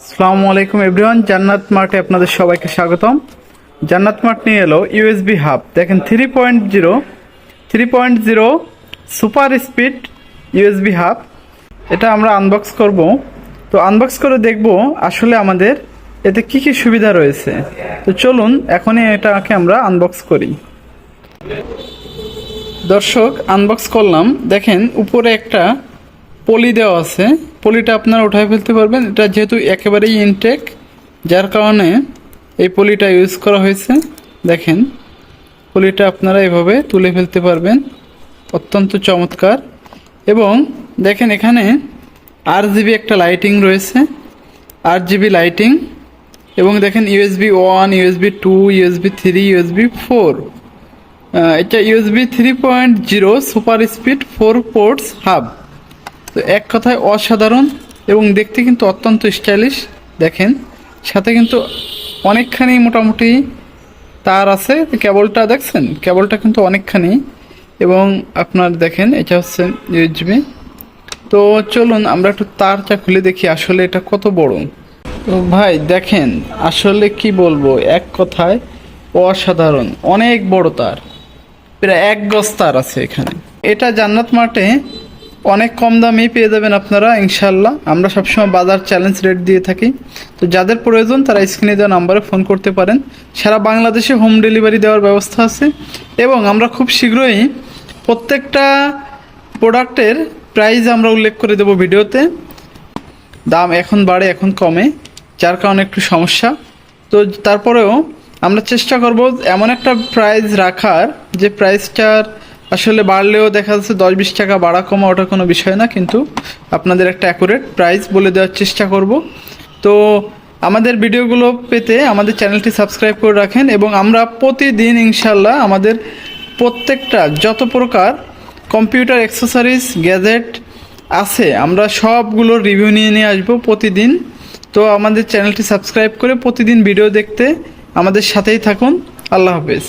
আসসালামু আলাইকুম এভরিওয়ান, জান্নাত মার্টে আপনাদের সবাইকে স্বাগতম। জান্নাত মার্ট নিয়ে এলো ইউএসবি হাব। দেখেন 3.0 সুপার স্পিড ইউএসবি হাব। এটা আমরা আনবক্স করব। তো আনবক্স করে দেখব আসলে আমাদের এতে কি কি সুবিধা রয়েছে। তো চলুন এখনই এটাকে আমরা আনবক্স করি। দর্শক, আনবক্স করলাম। দেখেন উপরে একটা পলি দেওয়া আছে, পলিটা আপনারা উঠায় ফেলতে পারবেন। এটা যেহেতু একেবারেই ইনটেক, যার কারণে এই পলিটা ইউজ করা হয়েছে। দেখেন পলিটা আপনারা এভাবে তুলে ফেলতে পারবেন, অত্যন্ত চমৎকার। এবং দেখেন এখানে RGB একটা লাইটিং রয়েছে, RGB লাইটিং। এবং দেখেন USB 1, USB 2, USB 3, USB 4। এটা USB 3.0 super speed 4 ports hub. তো এক কথায় অসাধারণ এবং দেখতে কিন্তু অত্যন্ত স্টাইলিশ। দেখেন সাথে কিন্তু অনেকখানি মোটামুটি তার আছে। কেবলটা দেখছেন, কেবলটা কিন্তু অনেকখানি। এবং আপনার দেখেন এটা হচ্ছে ইউএসবি। তো চলুন আমরা একটু তারটা খুলে দেখি আসলে এটা কত বড়। তো ভাই দেখেন আসলে কি বলবো, এক কথায় অসাধারণ, অনেক বড় তার, প্রায় 1 গজ তার আছে এখানে। এটা জান্নাত মার্টে অনেক কম দামেই পেয়ে যাবেন আপনারা ইনশাল্লাহ। আমরা সবসময় বাজার চ্যালেঞ্জ রেট দিয়ে থাকি। তো যাদের প্রয়োজন তারা স্ক্রিনে দেওয়া নাম্বারে ফোন করতে পারেন। সারা বাংলাদেশে হোম ডেলিভারি দেওয়ার ব্যবস্থা আছে। এবং আমরা খুব শীঘ্রই প্রত্যেকটা প্রোডাক্টের প্রাইস আমরা উল্লেখ করে দেব ভিডিওতে। দাম এখন বাড়ে এখন কমে, যার কারণে একটু সমস্যা। তো তারপরেও আমরা চেষ্টা করব এমন একটা প্রাইস রাখার যে প্রাইসটার আসলে বাড়লেও দেখা যাচ্ছে 10-20 টাকা বাড়া কমা ওটা কোনো বিষয় না, কিন্তু আপনাদের একটা অ্যাকুরেট প্রাইস বলে দেওয়ার চেষ্টা করব। তো আমাদের ভিডিওগুলো পেতে আমাদের চ্যানেলটি সাবস্ক্রাইব করে রাখেন। এবং আমরা প্রতিদিন ইনশাল্লাহ আমাদের প্রত্যেকটা যত প্রকার কম্পিউটার অ্যাক্সেসরিজ গ্যাজেট আছে আমরা সবগুলোর রিভিউ নিয়ে আসবো প্রতিদিন। তো আমাদের চ্যানেলটি সাবস্ক্রাইব করে প্রতিদিন ভিডিও দেখতে আমাদের সাথেই থাকুন। আল্লাহ হাফেজ।